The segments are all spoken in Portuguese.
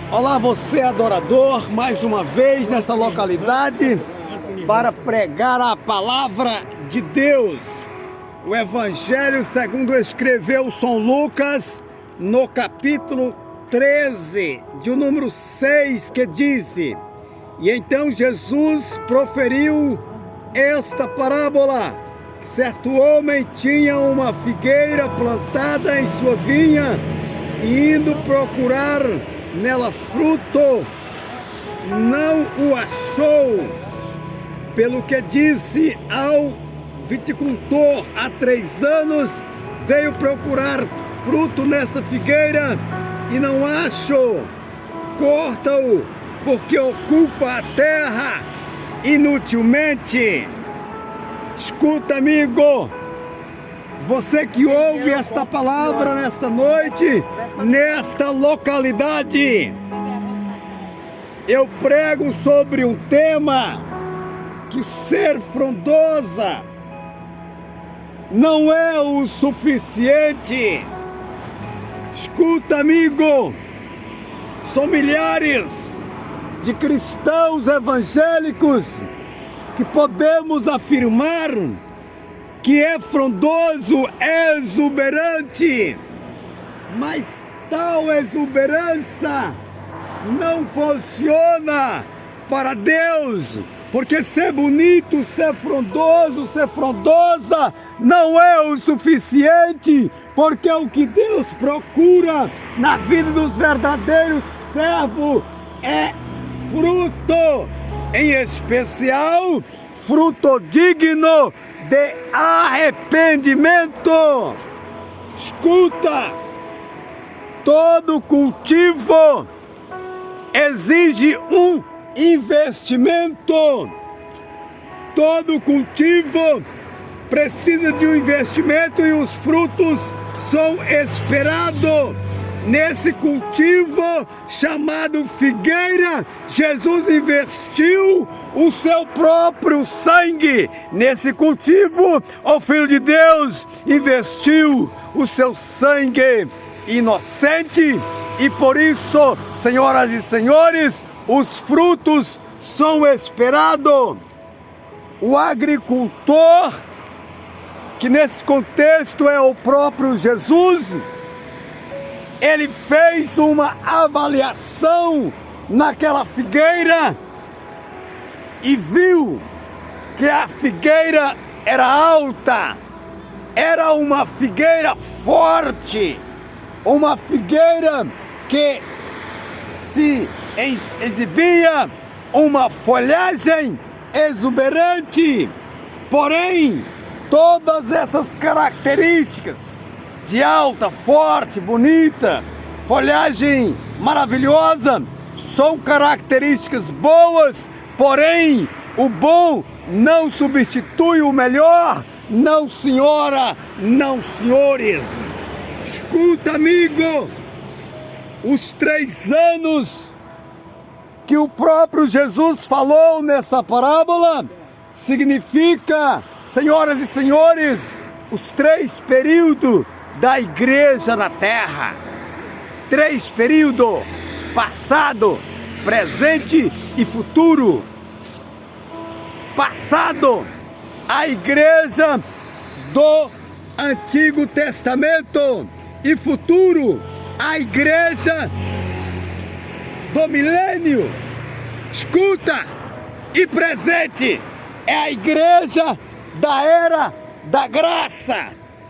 Olá, você adorador, mais uma vez nesta localidade para pregar a palavra de Deus. O Evangelho segundo escreveu São Lucas, no capítulo 13, de número 6, que diz: E então Jesus proferiu esta parábola. Certo homem tinha uma figueira plantada em sua vinha, e indo procurar nela fruto, não o achou. Pelo que disse ao viticultor, há 3 anos veio procurar fruto nesta figueira e não achou. Corta-o, porque ocupa a terra inutilmente. Escuta, amigo, você que ouve esta palavra nesta noite, nesta localidade, eu prego sobre um tema que ser frondosa não é o suficiente. Escuta, amigo, são milhares de cristãos evangélicos que podemos afirmar que é frondoso, exuberante, mas tal exuberância não funciona para Deus, porque ser bonito, ser frondoso, ser frondosa não é o suficiente, porque o que Deus procura na vida dos verdadeiros servos é fruto, em especial fruto digno de arrependimento. Escuta, todo cultivo exige um investimento. Todo cultivo precisa de um investimento e os frutos são esperados. Nesse cultivo chamado figueira, Jesus investiu o seu próprio sangue. Nesse cultivo, o Filho de Deus investiu o seu sangue inocente. E por isso, senhoras e senhores, os frutos são esperados. O agricultor, que nesse contexto é o próprio Jesus, ele fez uma avaliação naquela figueira e viu que a figueira era alta, era uma figueira forte, uma figueira que se exibia uma folhagem exuberante. Porém, todas essas características de alta, forte, bonita, folhagem maravilhosa, são características boas, porém o bom não substitui o melhor. Não, senhora, não, senhores. Escuta, amigo, os 3 anos que o próprio Jesus falou nessa parábola significa, senhoras e senhores, os 3 períodos da igreja na terra. 3 períodos: passado, presente e futuro. Passado, a igreja do Antigo Testamento, e futuro, a igreja do milênio. Escuta, e presente é a igreja da era da graça.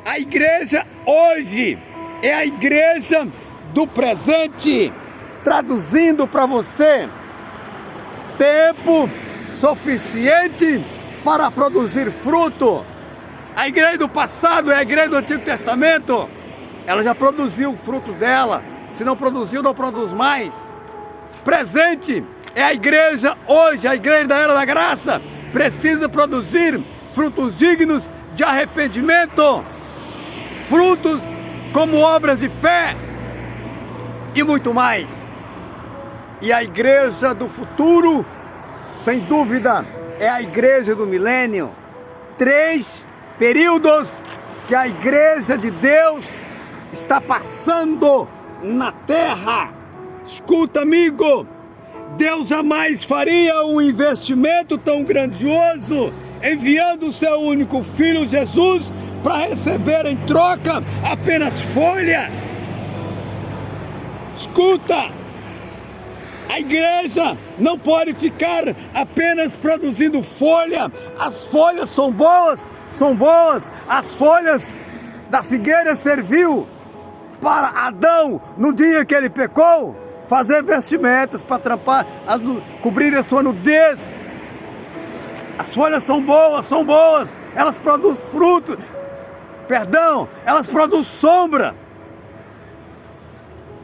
A igreja hoje é a igreja do presente. Traduzindo para você, tempo suficiente para produzir fruto. A igreja do passado é a igreja do Antigo Testamento. Ela já produziu o fruto dela. Se não produziu, não produz mais. Presente é a igreja hoje, a igreja da era da graça. Precisa produzir frutos dignos de arrependimento, frutos como obras de fé e muito mais. E a igreja do futuro, sem dúvida, é a igreja do milênio. 3 períodos que a igreja de Deus está passando na terra. Escuta, amigo, Deus jamais faria um investimento tão grandioso enviando o seu único filho Jesus para receber em troca apenas folha. Escuta, a igreja não pode ficar apenas produzindo folha. As folhas são boas, as folhas da figueira serviu para Adão no dia que ele pecou, fazer vestimentas para tampar, cobrir a sua nudez. As folhas são boas, elas produzem fruto, elas produzem sombra.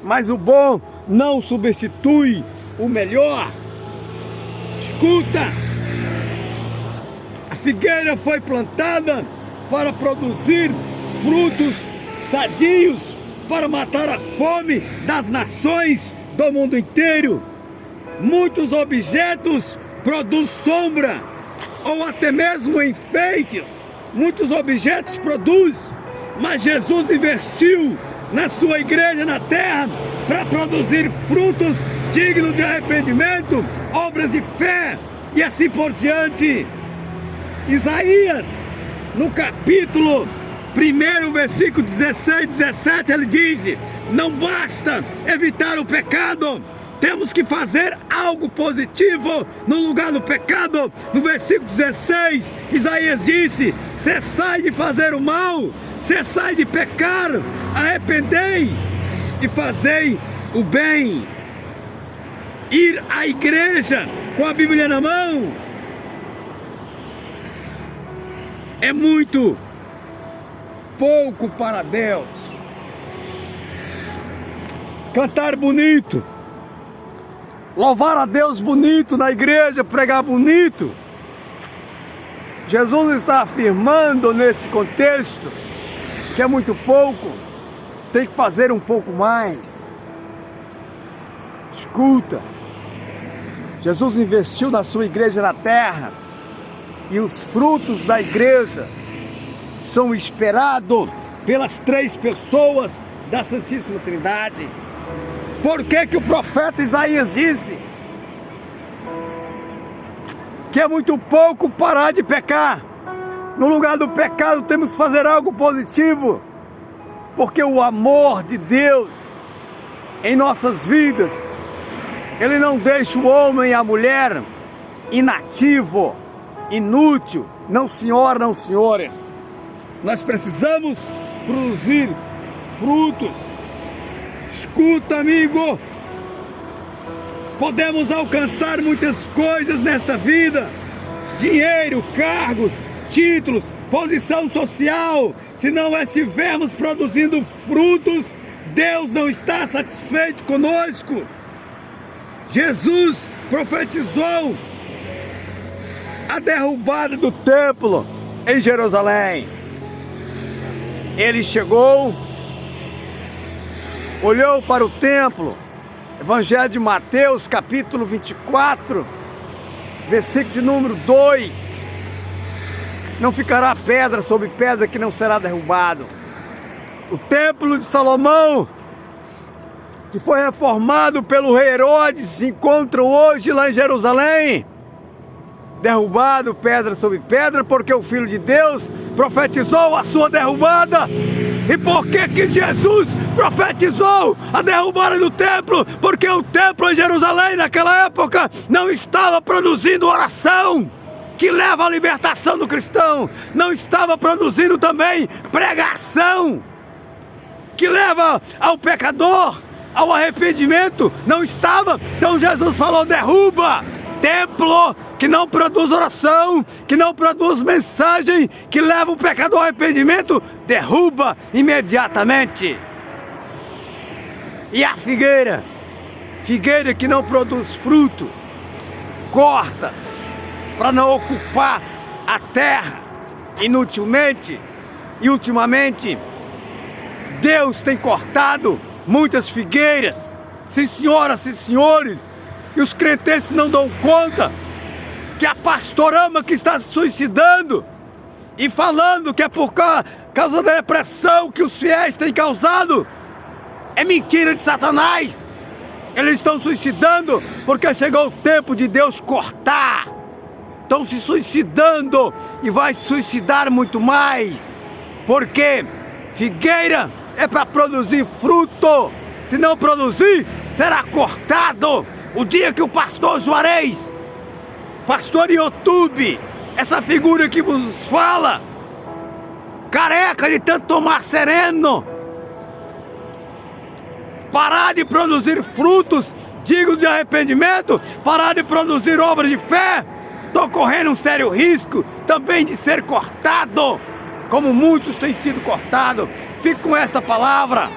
Mas o bom não substitui o melhor. Escuta, a figueira foi plantada para produzir frutos sadios, para matar a fome das nações do mundo inteiro. Muitos objetos produzem sombra, ou até mesmo enfeites. Muitos objetos produzem, mas Jesus investiu na sua igreja na terra para produzir frutos dignos de arrependimento, obras de fé e assim por diante. Isaías, no capítulo 1, versículo 16 e 17, ele diz: não basta evitar o pecado, temos que fazer algo positivo no lugar do pecado. No versículo 16, Isaías disse: cessai de fazer o mal, cessai de pecar, arrependei e fazei o bem. Ir à igreja com a Bíblia na mão é muito pouco para Deus. Cantar bonito, louvar a Deus bonito na igreja, pregar bonito. Jesus está afirmando nesse contexto que é muito pouco, tem que fazer um pouco mais. Escuta, Jesus investiu na sua igreja na terra e os frutos da igreja são esperados pelas 3 pessoas da Santíssima Trindade. Por que que o profeta Isaías disse que é muito pouco parar de pecar? No lugar do pecado temos que fazer algo positivo, porque o amor de Deus em nossas vidas, Ele não deixa o homem e a mulher inativo, inútil. Não, senhor, não, senhores. Nós precisamos produzir frutos. Escuta, amigo, podemos alcançar muitas coisas nesta vida: dinheiro, cargos, títulos, posição social. Se não estivermos produzindo frutos, Deus não está satisfeito conosco. Jesus profetizou a derrubada do templo em Jerusalém. Ele chegou, olhou para o templo. Evangelho de Mateus, capítulo 24, versículo de número 2. Não ficará pedra sobre pedra que não será derrubado. O templo de Salomão, que foi reformado pelo rei Herodes, se encontra hoje lá em Jerusalém, derrubado pedra sobre pedra, porque o Filho de Deus profetizou a sua derrubada. E por que Jesus profetizou a derrubada do templo? Porque o templo em Jerusalém naquela época não estava produzindo oração que leva à libertação do cristão, não estava produzindo também pregação que leva ao pecador ao arrependimento, não estava. Então Jesus falou: derruba. Templo que não produz oração, que não produz mensagem que leva o pecador ao arrependimento, derruba imediatamente. E a figueira que não produz fruto, corta para não ocupar a terra inutilmente. E ultimamente Deus tem cortado muitas figueiras, sim senhoras, sim senhores. E os crentes não dão conta que a pastorama que está se suicidando e falando que é por causa da depressão que os fiéis têm causado, é mentira de Satanás. Eles estão suicidando porque chegou o tempo de Deus cortar. Estão se suicidando e vai se suicidar muito mais. Porque figueira é para produzir fruto. Se não produzir, será cortado. O dia que o pastor Juarez, pastor YouTube, essa figura que vos fala, careca de tanto tomar sereno, parar de produzir frutos dignos de arrependimento, parar de produzir obras de fé, estou correndo um sério risco também de ser cortado, como muitos têm sido cortados. Fique com esta palavra.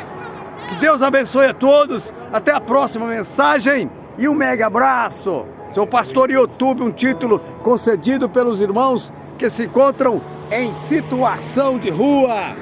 Que Deus abençoe a todos. Até a próxima mensagem e um mega abraço. Seu pastor YouTube, um título concedido pelos irmãos que se encontram em situação de rua.